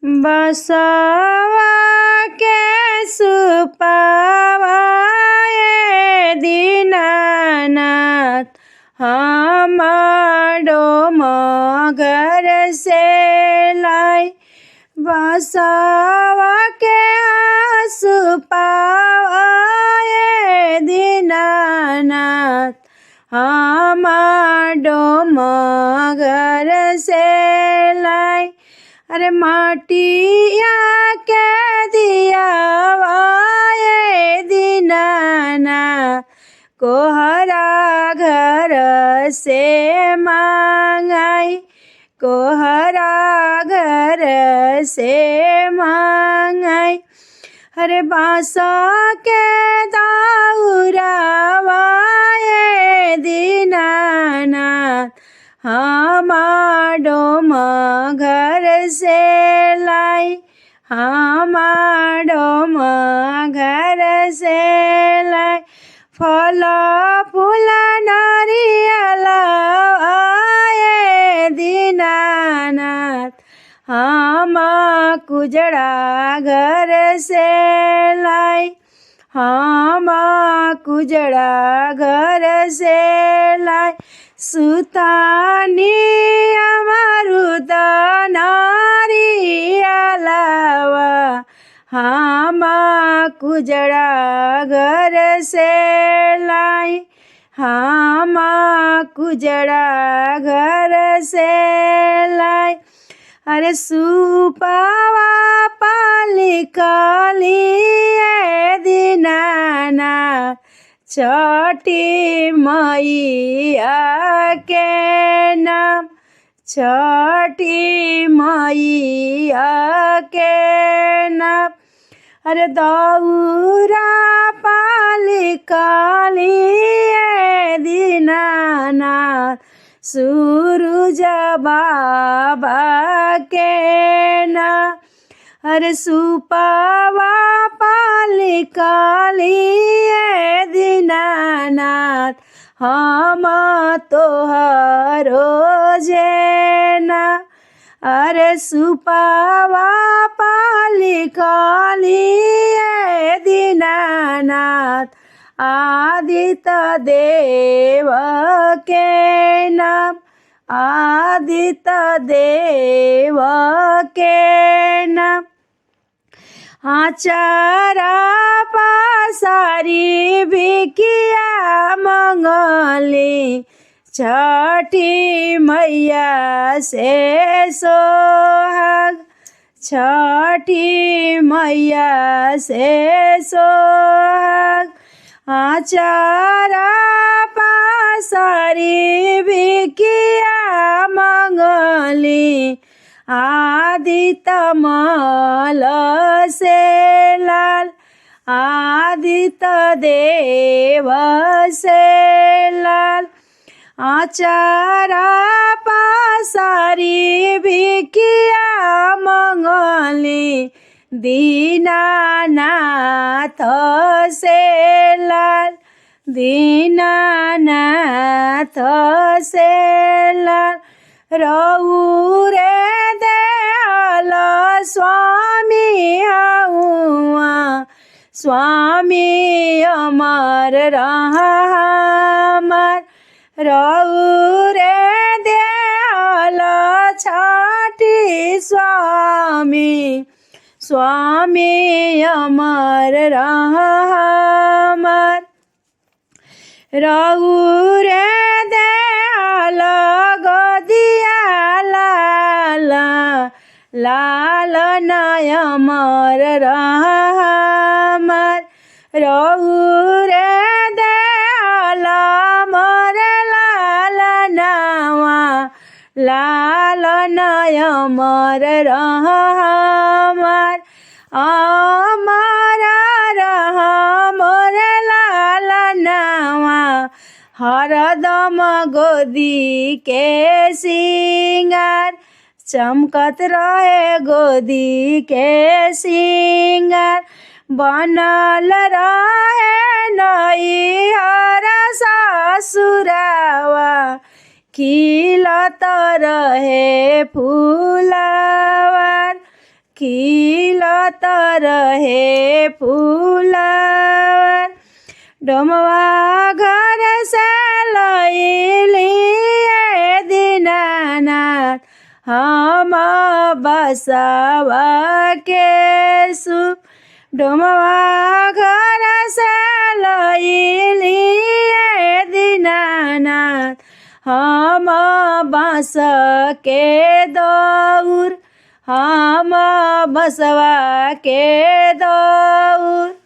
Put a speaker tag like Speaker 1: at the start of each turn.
Speaker 1: बसवा के सुपवा ए दीनानाथ हमारो मगर से लाई। बसवा के सुपवा ए दीनानाथ हमारो मगर से लाई। अरे माटिया के दियावा ए दीनानाथ कोहरा घर से मांगाई। कोहरा घर से मांगाई। अरे बाँस के दाउरावा ए दीनानाथ हमारो मगर से लाई। हमारो मगर से लाई। फल फूल नारियल ए दीनानाथ हम कुजड़ा घर से लाई। हम कुजड़ा घर से लाई। सुतानी अमरुद नारियलवा हम कुजड़ा घर से लाई। हम कुजड़ा घर से लाई। अरे सुपवा पाली काली ए दीनानाथ छठी मैया के नाम। छठी मैया के नाम। अरे दौरा पाली काली ए दीनानाथ सूरज बाबा के नाम। अरे सुपवा पाली काली ए दीनानाथ हम तोहरो जेना। अरे सुपवा पाली काली ए दीनानाथ आदित्य देव के नाम। आदित्य देव के नाम। आचारा पासारी भिकिया मंगली छठी मैया से सोहाग। छठी मैया से सोहाग। आचारा पासारी भिकिया मंगली आदित्य मल से लाल। आदित्य देव से लाल। आचारा पासारी भिकिया मंगली दीनानाथ से लाल। दीनानाथ से लाल। रउरे दयाल स्वामी हउआ स्वामी अमर रहमर। रउरे दयाल छठी स्वामी स्वामी अमर रहमर। रउरे दयाल गदिया लाल लाल नयमर रहमर। रउरे दयाल मर लाल नावा लाल नयमर रहमर। अमर रहमर लाल नावा हरदम गोदी के सिंगार। चमकत रहे गोदी के सिंगार। बनल रहे नैहर ससुरावा खिलत रहे फूलवर। खिलत रहे फूलवा। डोमवा घर से लइलिए दीनानाथ हम बसवा के सूप। डोमवा घर से लइलिए दीनानाथ हम बाँस के दौर। हम बसवा के दौर।